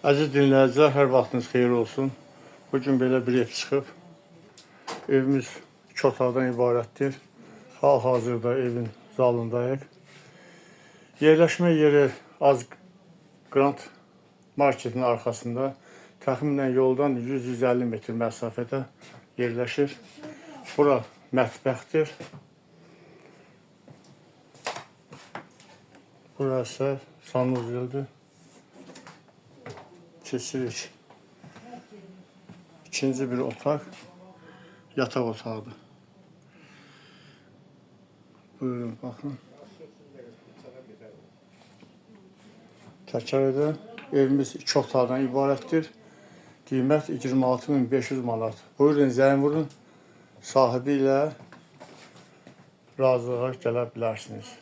Əziz dinləyicilər, hər vaxtınız xeyir olsun. Bugün belə bir ev çıxıb. Evimiz 2 otaqdan ibarətdir. Hal-hazırda evin zalındayıq. Yerləşmə yeri Az Qrant marketin arxasında. Təxminən yoldan 100-150 metr məsafədə yerləşir. Bura mətbəxdir. Burası sanuzeldir. Keçirik. İkinci bir otaq, yataq otağıdır. Buyurun, baxın. Təkərədə evimiz 2 otaqdan ibarətdir. Qiymət 26.500 manat. Buyurun, zəng vurun. Sahibi ilə razılığa gələ bilərsiniz.